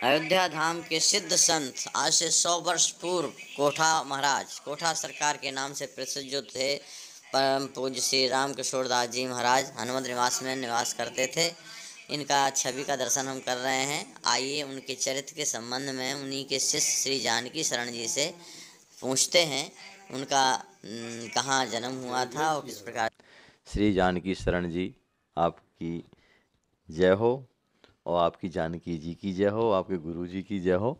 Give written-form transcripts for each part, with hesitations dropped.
अयोध्या धाम के सिद्ध संत आज से 100 वर्ष पूर्व कोठा सरकार के नाम से प्रसिद्ध जो थे, परम पूज्य श्री राम किशोर दास जी महाराज हनुमत निवास में निवास करते थे। इनका छवि का दर्शन हम कर रहे हैं। आइए उनके चरित्र के संबंध में उन्हीं के शिष्य श्री जानकी शरण जी से पूछते हैं, उनका कहाँ जन्म हुआ था और किस प्रकार। श्री जानकी शरण जी, आपकी जय हो और आपकी जानकी जी की जय हो, आपके गुरु जी की जय हो।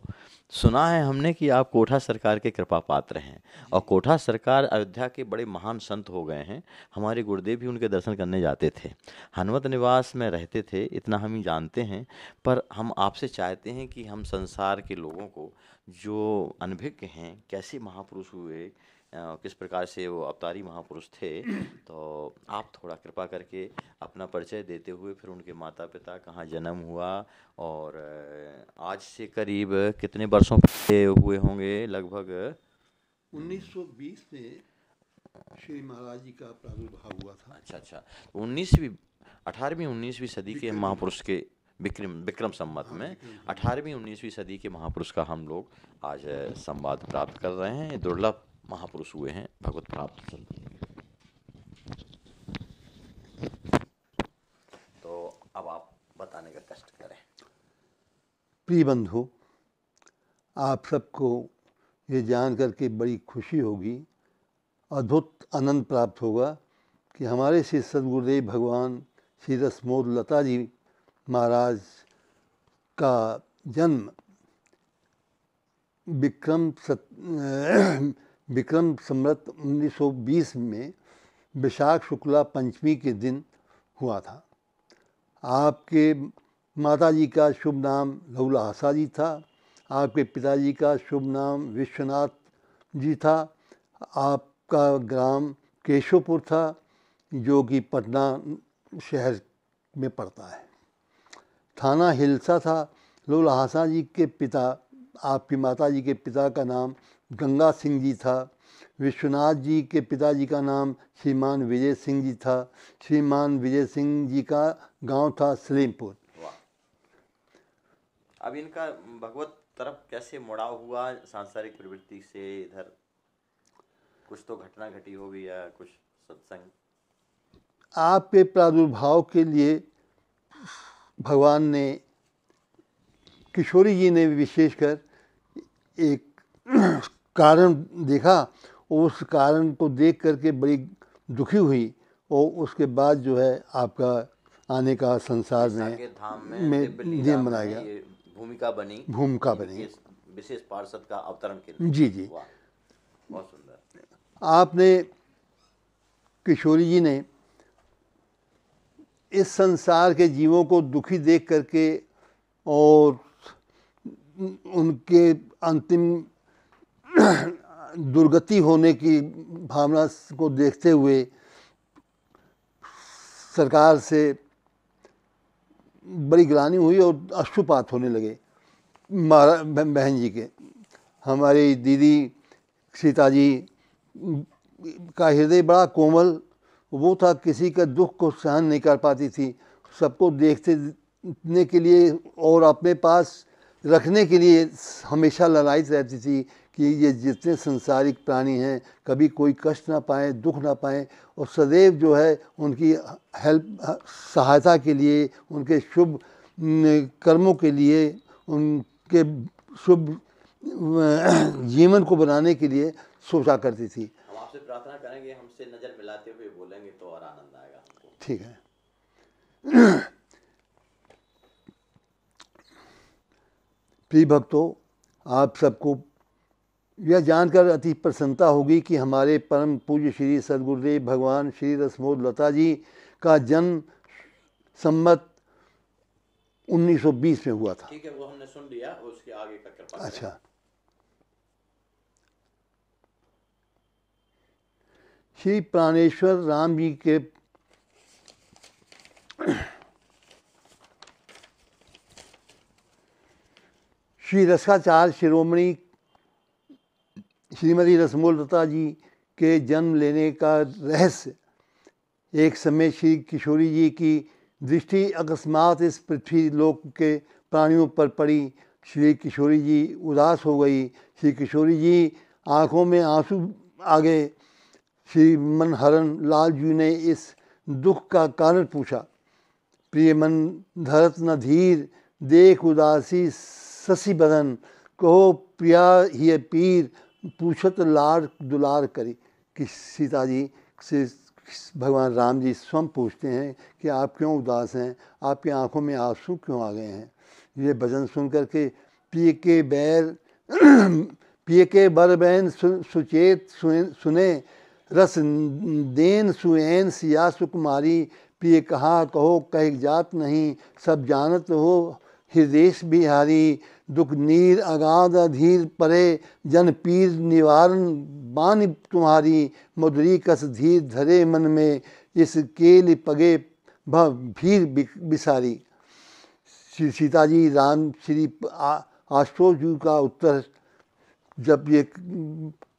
सुना है हमने कि आप कोठा सरकार के कृपा पात्र हैं और कोठा सरकार अयोध्या के बड़े महान संत हो गए हैं। हमारे गुरुदेव भी उनके दर्शन करने जाते थे, हनुमत निवास में रहते थे, इतना हम ही जानते हैं। पर हम आपसे चाहते हैं कि हम संसार के लोगों को जो अनभिज्ञ हैं, कैसे महापुरुष हुए, किस प्रकार से वो अवतारी महापुरुष थे, तो आप थोड़ा कृपा करके अपना परिचय देते हुए फिर उनके माता पिता, कहाँ जन्म हुआ और आज से करीब कितने वर्षों पहले हुए होंगे लगभग। 1920 में श्री महाराज जी का प्रादुर्भाव हुआ था। अच्छा, 18वीं 19वीं सदी के महापुरुष के विक्रम संवत में 18वीं 19वीं सदी के महापुरुष का हम लोग आज संवाद प्राप्त कर रहे हैं। दुर्लभ महापुरुष हुए हैं भगवत प्राप्त। तो अब आप बताने का कष्ट करें। प्रिय बंधु, आप सबको ये जान करके बड़ी खुशी होगी, अद्भुत आनंद प्राप्त होगा कि हमारे श्री सद्गुरुदेव भगवान श्री रसमोद लता जी महाराज का जन्म विक्रम संवत 1920 में वैशाख शुक्ला पंचमी के दिन हुआ था। आपके माताजी का शुभ नाम लहुला आशा जी था, आपके पिताजी का शुभ नाम विश्वनाथ जी था, आपका ग्राम केशवपुर था जो कि पटना शहर में पड़ता है। थाना हिलसा था। लहुला आशा जी के पिता, आपकी माताजी के पिता का नाम गंगा सिंह जी था। विश्वनाथ जी के पिताजी का नाम श्रीमान विजय सिंह जी था। श्रीमान विजय सिंह जी का गांव था सलीमपुर। अब इनका भगवत तरफ कैसे मुड़ाव हुआ? सांसारिक प्रवृत्ति से इधर कुछ तो घटना घटी होगी या कुछ सत्संग? आपके प्रादुर्भाव के लिए भगवान ने, किशोरी जी ने विशेषकर एक कारण देखा और उस कारण को देख करके बड़ी दुखी हुई और उसके बाद जो है आपका आने का संसार में नियम बनाया गया, भूमिका बनी विशेष पार्षद का अवतरण के लिए। जी, बहुत सुंदर। आपने, किशोरी जी ने इस संसार के जीवों को दुखी देख करके और उनके अंतिम दुर्गति होने की भावना को देखते हुए सरकार से बड़ी ग्लानि हुई और अश्रुपात होने लगे बहन जी के। हमारी दीदी सीता जी का हृदय बड़ा कोमल वो था, किसी का दुख को सहन नहीं कर पाती थी। सबको देखने के लिए और अपने पास रखने के लिए हमेशा ललायित रहती थी कि ये जितने संसारिक प्राणी हैं कभी कोई कष्ट ना पाएँ, दुख ना पाएँ, और सदैव जो है उनकी सहायता के लिए, उनके शुभ कर्मों के लिए, उनके शुभ जीवन को बनाने के लिए सोचा करती थी। हम आपसे प्रार्थना करेंगे, हमसे नज़र मिलाते हुए बोलेंगे तो और आनंद आएगा हमको। ठीक है। प्रिय भक्तों, आप सबको यह जानकर अति प्रसन्नता होगी कि हमारे परम पूज्य श्री सद्गुरुदेव भगवान श्री रसमोद लता जी का जन्म संवत 1920 में हुआ था। ठीक है, वो हमने सुन लिया, उसके आगे का कृपा। अच्छा। श्री प्राणेश्वर राम जी के श्री रसाचार्य शिरोमणि श्रीमती रसमोद लता जी के जन्म लेने का रहस्य, एक समय श्री किशोरी जी की दृष्टि अकस्मात इस पृथ्वी लोक के प्राणियों पर पड़ी श्री किशोरी जी उदास हो गई। श्री किशोरी जी आंखों में आंसू आ गए। श्री मनहरण लाल जी ने इस दुख का कारण पूछा। प्रिय मन धरत न धीर, देख उदासी शशि बदन, कहो प्रिया ही पीर, पूछत लाड दुलार करी। कि सीता जी से भगवान राम जी स्वयं पूछते हैं कि आप क्यों उदास हैं, आपकी आंखों में आंसू क्यों आ गए हैं। ये भजन सुन करके प्रिय के बैर प्रिय के बर बैन सुचेत सुने, रस देन सुएन सिया सुकुमारी। प्रिय कहा कहो कह जात नहीं, सब जानत हो हृदय बिहारी। दुख नीर अगाध अधीर परे, जन पीर निवारण बानी तुम्हारी। मधुरी कस धीर धरे मन में, इस केल पगे भीर बिसारी। श्री सीता जी राम श्री आशुतोष जी का उत्तर जब ये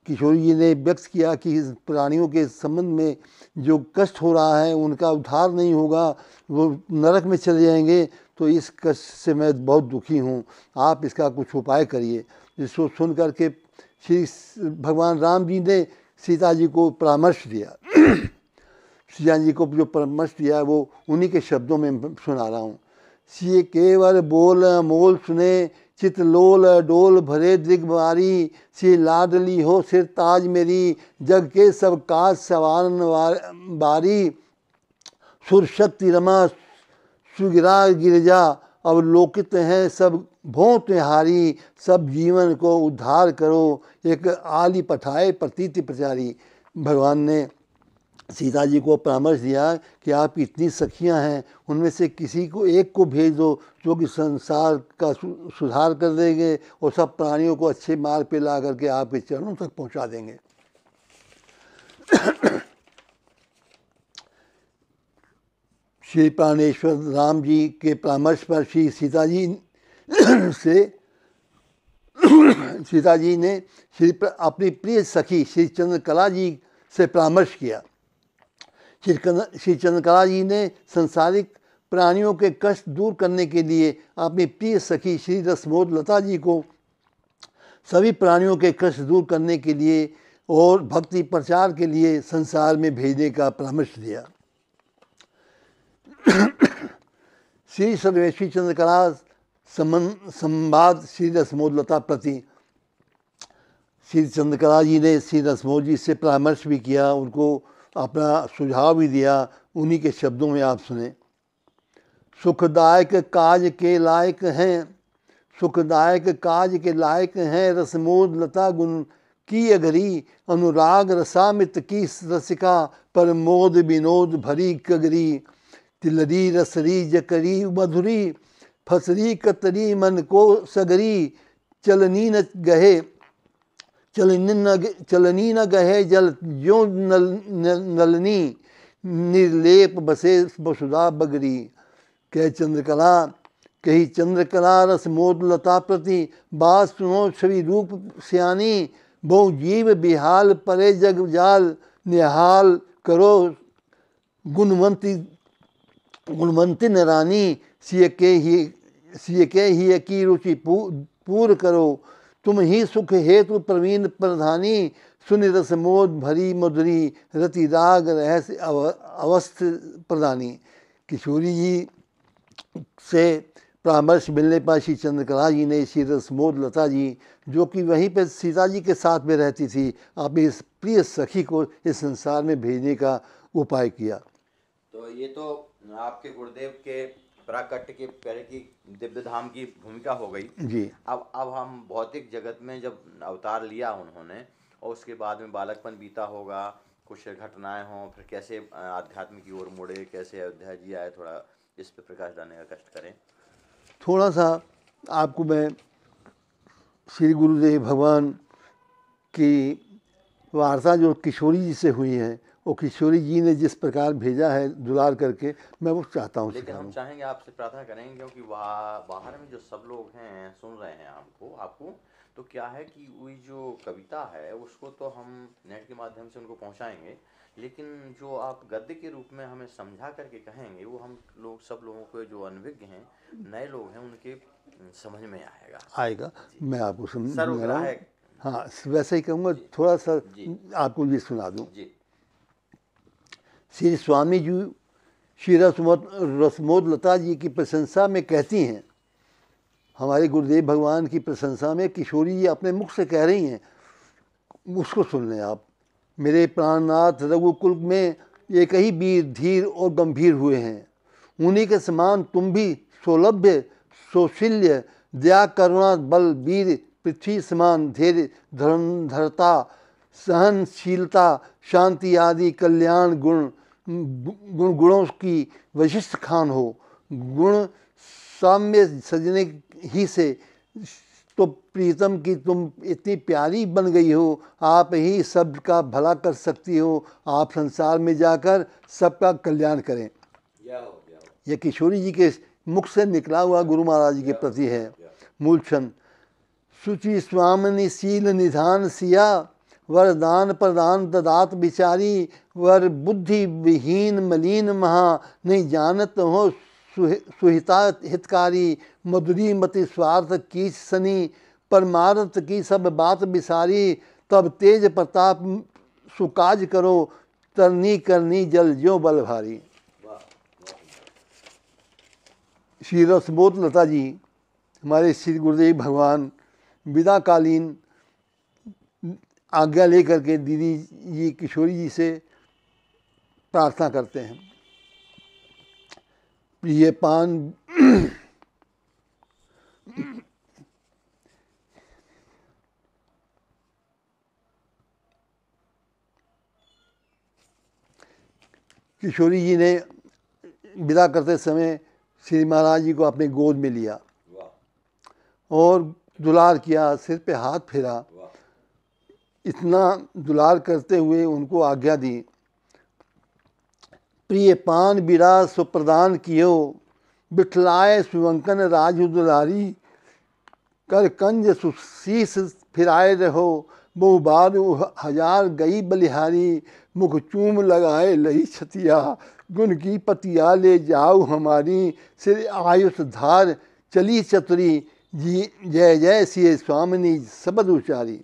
किशोरी जी ने व्यक्त किया कि इस प्राणियों के संबंध में जो कष्ट हो रहा है उनका उद्धार नहीं होगा, वो नरक में चले जाएंगे, तो इस कष्ट से मैं बहुत दुखी हूँ, आप इसका कुछ उपाय करिए। जिसको सुन करके श्री भगवान राम जी ने सीता जी को परामर्श दिया। सीता जी को जो परामर्श दिया है वो उन्हीं के शब्दों में सुना रहा हूँ। सिय केवर बोल मोल सुने, चित लोल डोल भरे दिग्बारी। सी लाडली हो सिर ताज मेरी, जग के सब काज सवारन बारी। सुर शक्ति रमा सुगिरा गिरजा, अवलोकित हैं सब भों त्योहारी। सब जीवन को उद्धार करो, एक आली पठाए प्रतीति प्रचारी। भगवान ने सीता जी को परामर्श दिया कि आप इतनी सखियां हैं, उनमें से किसी को एक को भेज दो जो कि संसार का सुधार कर देंगे और सब प्राणियों को अच्छे मार्ग पे ला करके आपके चरणों तक पहुंचा देंगे। श्री प्राणेश्वर राम जी के परामर्श पर श्री सीता जी ने अपनी प्रिय सखी श्री चंद्रकला जी से परामर्श किया। श्री चंद्रकला जी ने संसारिक प्राणियों के कष्ट दूर करने के लिए अपनी प्रिय सखी श्री रसमोद लता जी को सभी प्राणियों के कष्ट दूर करने के लिए और भक्ति प्रचार के लिए संसार में भेजने का परामर्श दिया। श्री सर्वेश्वरी चंद्रकला संवाद श्री रसमोद लता प्रति श्री चंद्रकला जी ने श्री रसमोद जी से परामर्श भी किया, उनको अपना सुझाव भी दिया। उन्हीं के शब्दों में आप सुने। सुखदायक काज के लायक हैं, सुखदायक काज के लायक हैं, रसमोद लता गुण की अगरी। अनुराग रसामित की रसिका, परमोद विनोद भरी कगरी। तिलरी रसरी जकरी मधुरी, फसरी कतरी मन को सगरी। चलनी न गहे चलनी न गहे जल जो नलनी, निर्लेप बसे वसुधा बगरी। कह चंद्रकला कही चंद्रकला रसमोद लता प्रति, बात सुनो छवि रूप सियानी। बहु जीव बिहाल परे जग जाल, निहाल करो गुणवंती नरानी। सिय के ही की रुचि पूर करो, तुम ही सुख हेतु प्रवीण प्रधानी। सुनि रसमोद भरी मधुरी, रति राग रहस्य अवस्थ प्रदानी। किशोरी जी से परामर्श मिलने पर श्री चंद्रकला जी ने श्री रसमोद लता जी, जो कि वहीं पर सीता जी के साथ में रहती थी, अपनी इस प्रिय सखी को इस संसार में भेजने का उपाय किया। तो ये तो आपके गुरुदेव के प्राकट्य के पहले की दिव्य धाम की भूमिका हो गई जी। अब हम भौतिक जगत में जब अवतार लिया उन्होंने और उसके बाद में बालकपन बीता होगा, कुछ घटनाएं हों, फिर कैसे आध्यात्म की ओर मुड़े, कैसे अयोध्या जी आए, थोड़ा इस पे प्रकाश डालने का कष्ट करें। थोड़ा सा आपको मैं श्री गुरुदेव भगवान की वार्ता जो किशोरी जी से हुई है और किशोरी जी ने जिस प्रकार भेजा है दुलार करके, मैं वो चाहता हूँ लेकिन हम सिखाऊं। चाहेंगे, आपसे प्रार्थना करेंगे, क्योंकि वहाँ बाहर में जो सब लोग हैं सुन रहे हैं आपको, तो क्या है कि वही जो कविता है उसको तो हम नेट के माध्यम से उनको पहुँचाएंगे, लेकिन जो आप गद्य के रूप में हमें समझा करके कहेंगे वो हम लोग, सब लोगों को जो अनभिज्ञ हैं, नए लोग हैं, उनके समझ में आएगा। जी। मैं आपको समझा रहा हूँ। सर्वग्राहक। हाँ, वैसे ही कहूँगा, जी थोड़ा सा जी आपको ये सुना दूँ। जी श्री स्वामी जी श्री रसमोद लता जी की प्रशंसा में कहती हैं, हमारे गुरुदेव भगवान की प्रशंसा में किशोरी जी अपने मुख से कह रही हैं, उसको सुन लें आप। मेरे प्राणनाथ रघुकुल में एक ही वीर धीर और गंभीर हुए हैं, उन्हीं के समान तुम भी सौलभ्य सौशील्य दया करुणा बल वीर पृथ्वी समान धैर्य धर्मधरता सहनशीलता शांति आदि कल्याण गुणों की वशिष्ठ खान हो। गुण साम्य सजने ही से तो प्रीतम की तुम इतनी प्यारी बन गई हो, आप ही सबका भला कर सकती हो, आप संसार में जाकर सबका कल्याण करें। यह किशोरी जी के मुख से निकला हुआ गुरु महाराज जी के प्रति है। मूल छंद। सुचि स्वामिनी शील निधान सिया, वरदान प्रदान ददात बिचारी, वर बुद्धि विहीन मलिन महा, नहीं जानत हो सुहिता हितकारी, मधुरी मति स्वार्थ की सनी, परमार्थ की सब बात बिसारी, तब तेज प्रताप सुकाज करो, तरनी करनी जल ज्यों बल भारी। श्री रसबोध लता जी, हमारे श्री गुरुदेव भगवान विदाकालीन आज्ञा लेकर के दीदी जी किशोरी जी से प्रार्थना करते हैं। प्रिय पान किशोरी जी ने विदा करते समय श्री महाराज जी को अपने गोद में लिया और दुलार किया, सिर पे हाथ फेरा। इतना दुलार करते हुए उनको आज्ञा दी, प्रिय पान बिरा सुप्रदान कियो, बिठलाए सुवंकन राजु दुलारी, कर कंज सुशीस फिराए रहो, बहु बार हजार गई बलिहारी, मुख चूम लगाए लही छतिया, गुण की पतिया ले जाओ हमारी, सिर आयुष धार चली चतुरी, जी जय जय सिय स्वामिनी सबद उचारी।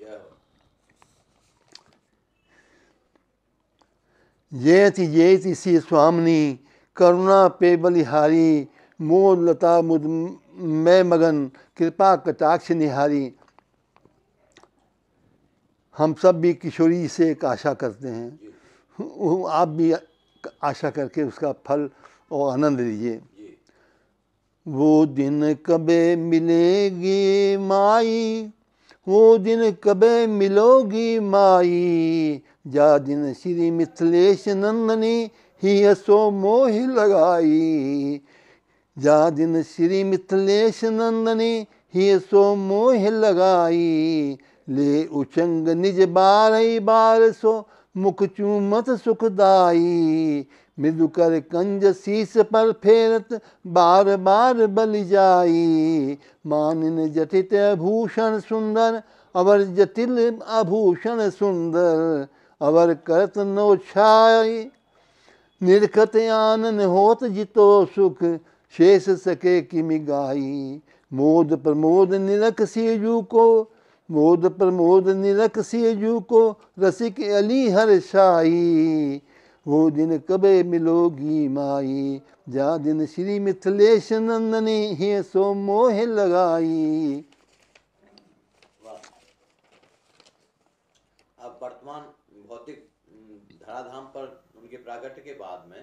जयति जयति सिय स्वामिनी करुणा पे बलिहारी, मोद लता मुद मैं मगन कृपा कटाक्ष निहारी। हम सब भी किशोरी जी से एक आशा करते हैं, आप भी आशा करके उसका फल और आनंद लीजिए। वो दिन कबे मिलेगी माई, वो दिन कबे मिलोगी माई, जा दिन श्री मिथिलेश नंदनी ही सो मोह लगाई, जा दिन श्री मिथिलेश नंदनी ही सो मोह लगाई, ले उचंग निज बारई बार सो मुख चूमत सुखदाई, मृदु कर कंज शीस पर फेरत बार बार बलि जाई, मानिन जटित आभूषण सुंदर अवर जटिल आभूषण सुंदर, अवर करत नो छाई, निरखत आनन होत जितो सुख, शेष सके किमि गाई, मोद प्रमोद निरख सियजू को, मोद प्रमोद निरख सियजू को, रसिक अली हर शाही, वो दिन कबे मिलोगी माई, जा दिन श्री मिथिलेश नंदनी ही सो मोह लगाई। अब वर्तमान भौतिक धराधाम पर उनके प्रागट्य के बाद में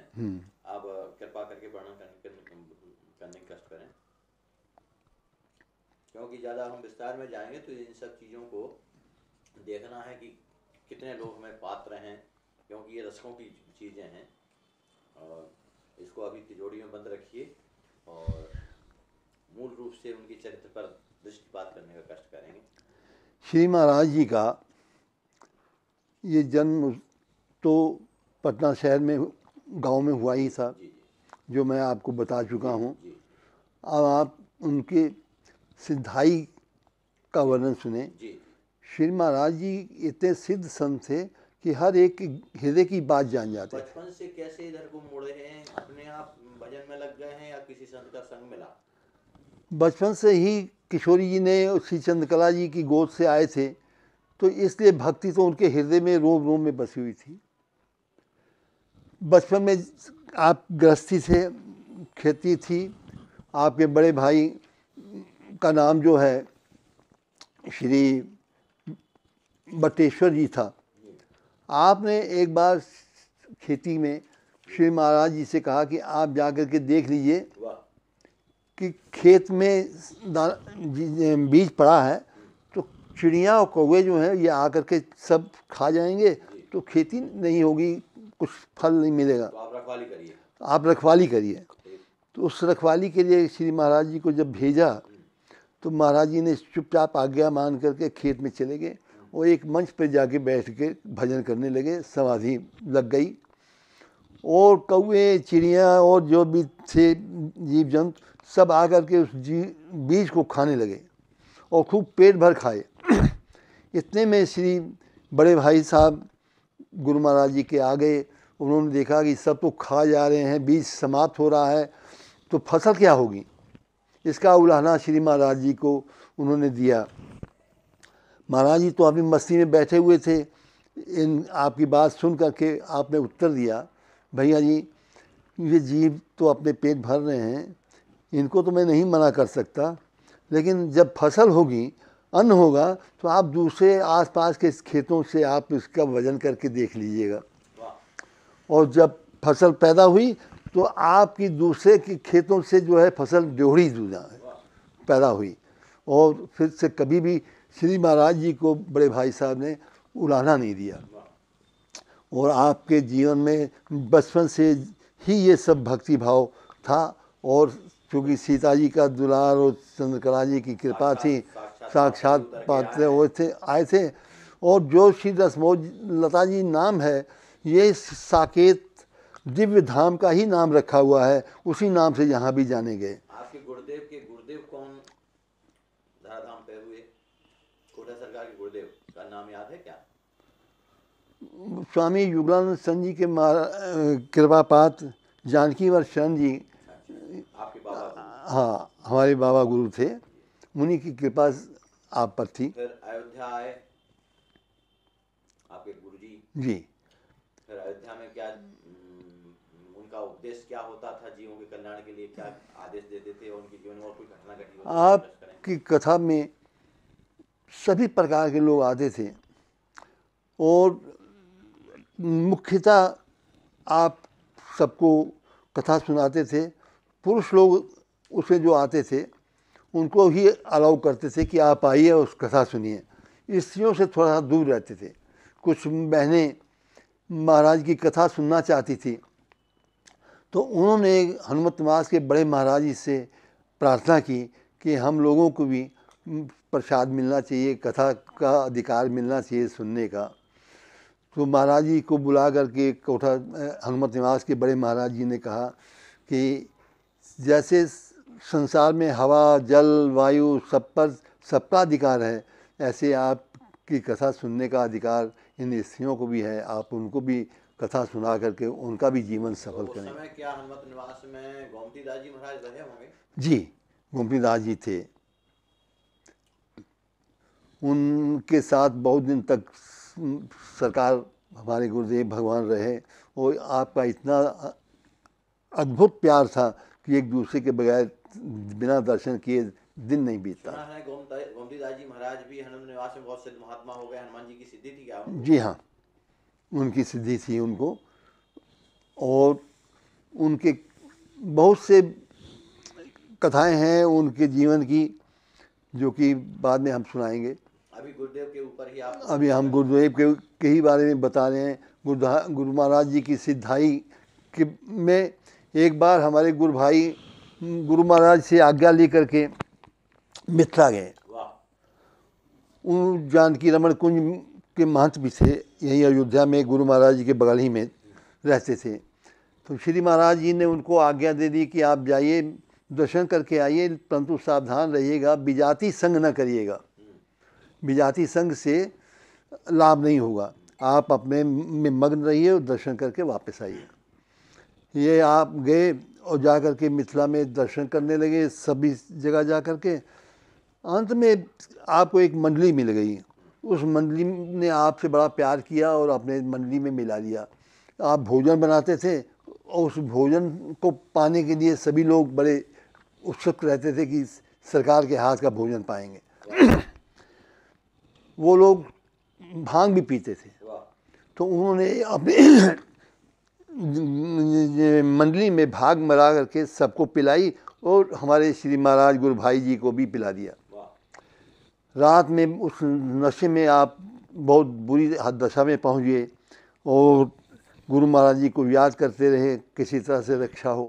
आप कृपा करके वर्णन करने की कष्ट करें, क्योंकि ज़्यादा हम विस्तार में जाएंगे तो इन सब चीज़ों को देखना है कि कितने लोग हमें पात्र हैं, क्योंकि ये रसकों की चीज़ें हैं। और इसको अभी तिजोरी में बंद रखिए और मूल रूप से उनके चरित्र पर दृष्टिपात करने का कष्ट करेंगे। श्री महाराज जी का ये जन्म तो पटना शहर में गांव में हुआ ही था, जो मैं आपको बता चुका हूँ। अब आप उनके सिद्धाई का वर्णन सुने। श्री महाराज जी इतने सिद्ध संत थे कि हर एक के हृदय की बात जान जाते थे। बचपन से कैसे इधर को मुड़े हैं, अपने आप भजन में लग गए हैं या किसी संत का संग मिला? बचपन से ही किशोरी जी ने श्री चंद्रकला जी की गोद से आए थे, तो इसलिए भक्ति तो उनके हृदय में रोम रोम में बसी हुई थी। बचपन में आप गृहस्थी से खेती थी। आपके बड़े भाई का नाम जो है श्री बटेश्वर जी था। आपने एक बार खेती में श्री महाराज जी से कहा कि आप जाकर के देख लीजिए कि खेत में बीज पड़ा है, तो चिड़िया और कौवे जो हैं ये आकर के सब खा जाएंगे, तो खेती नहीं होगी, कुछ फल नहीं मिलेगा। तो आप रखवाली करिए। आप रखवाली करिए। तो उस रखवाली के लिए श्री महाराज जी को जब भेजा, तो महाराज जी ने चुपचाप आज्ञा मान करके खेत में चले गए और एक मंच पर जाके बैठ के भजन करने लगे। समाधि लग गई और कौवे, चिड़िया और जो भी थे जीव जंतु सब आकर के उस बीज को खाने लगे और खूब पेट भर खाए। इतने में श्री बड़े भाई साहब गुरु महाराज जी के आ गए। उन्होंने देखा कि सब तो खा जा रहे हैं, बीज समाप्त हो रहा है, तो फसल क्या होगी। इसका उलाहना श्री महाराज जी को उन्होंने दिया। महाराज जी तो अभी मस्ती में बैठे हुए थे। इन आपकी बात सुन करके आपने उत्तर दिया, भैया जी ये जीव तो अपने पेट भर रहे हैं, इनको तो मैं नहीं मना कर सकता, लेकिन जब फसल होगी, अन्न होगा, तो आप दूसरे आसपास के खेतों से आप इसका वजन करके देख लीजिएगा। और जब फसल पैदा हुई तो आपकी दूसरे के खेतों से जो है फसल जोड़ी पैदा हुई। और फिर से कभी भी श्री महाराज जी को बड़े भाई साहब ने उलाहना नहीं दिया। और आपके जीवन में बचपन से ही ये सब भक्ति भाव था। और चूँकि सीता जी का दुलार और चंद्रकला जी की कृपा थी, साक्षात पात्र हुए थे, आए थे। और जो श्री रसमोज लता जी नाम है, ये साकेत दिव्य धाम का ही नाम रखा हुआ है, उसी नाम से यहाँ भी जाने गए। आपके गुरुदेव के गुरुदेव कौन धराधाम पे हुए? कोटा सरकार के गुरुदेव का नाम याद है क्या? स्वामी युगलानंद सन जी के कृपापात जानकीवर शरण जी आपके बाबा? हाँ, हमारे बाबा गुरु थे, उन्हीं की कृपा आप पर थी। फिर अयोध्या आए आपके गुरुजी जी। फिर अयोध्या में क्या उनका उपदेश क्या होता था? जीवों के कल्याण के लिए क्या आदेश देते थे? उनके जीवन में और कोई घटना घटी हो? आपकी कथा में सभी प्रकार के लोग आते थे और मुख्यतः आप सबको कथा सुनाते थे। पुरुष लोग उसे जो आते थे उनको ही अलाउ करते थे कि आप आइए और उस कथा सुनिए। स्त्रियों से थोड़ा दूर रहते थे। कुछ बहनें महाराज की कथा सुनना चाहती थी, तो उन्होंने हनुमत निवास के बड़े महाराज जी से प्रार्थना की कि हम लोगों को भी प्रसाद मिलना चाहिए, कथा का अधिकार मिलना चाहिए सुनने का। तो महाराज जी को बुला करके कोठा हनुमत निवास के बड़े महाराज जी ने कहा कि जैसे संसार में हवा, जल, वायु सब पर सबका अधिकार है, ऐसे आपकी कथा सुनने का अधिकार इन स्त्रियों को भी है। आप उनको भी कथा सुना करके उनका भी जीवन सफल करें। उस समय क्या हनुमत निवास में गोमती दास जी महाराज रहे होंगे? जी, गोमती दास जी थे। उनके साथ बहुत दिन तक सरकार हमारे गुरुदेव भगवान रहे और आपका इतना अद्भुत प्यार था कि एक दूसरे के बगैर बिना दर्शन किए दिन नहीं बीतता। सुना है गोमती दास जी महाराज भी हनुमत निवास में बहुत सिद्ध महात्मा हो गए। हनुमान जी की सिद्धि थी क्या? जी हाँ, उनकी सिद्धि थी उनको। और उनके बहुत से कथाएं हैं उनके जीवन की, जो कि बाद में हम सुनाएंगे। अभी गुरुदेव के ऊपर ही आप अभी हम गुरुदेव के ही बारे में बता रहे हैं। गुरु महाराज जी की सिद्धाई के में एक बार हमारे गुरु भाई गुरु महाराज से आज्ञा लेकर के मिथिला गए। उन जानकी रमण कुंज के महंत भी थे, यही अयोध्या में गुरु महाराज जी के बगल ही में रहते थे। तो श्री महाराज जी ने उनको आज्ञा दे दी कि आप जाइए, दर्शन करके आइए, परंतु सावधान रहिएगा, विजाति संग न करिएगा, विजाति संग से लाभ नहीं होगा, आप अपने में मग्न रहिए और दर्शन करके वापस आइए। ये आप गए और जा कर के मिथिला में दर्शन करने लगे, सभी जगह जा कर के। अंत में आपको एक मंडली मिल गई, उस मंडली ने आपसे बड़ा प्यार किया और अपने मंडली में मिला लिया। आप भोजन बनाते थे और उस भोजन को पाने के लिए सभी लोग बड़े उत्सुक रहते थे कि सरकार के हाथ का भोजन पाएंगे। वो लोग भांग भी पीते थे, तो उन्होंने अपने मंडली में भाग मरा करके सबको पिलाई और हमारे श्री महाराज गुरु भाई जी को भी पिला दिया। रात में उस नशे में आप बहुत बुरी दशा में पहुँच गए और गुरु महाराज जी को याद करते रहे, किसी तरह से रक्षा हो।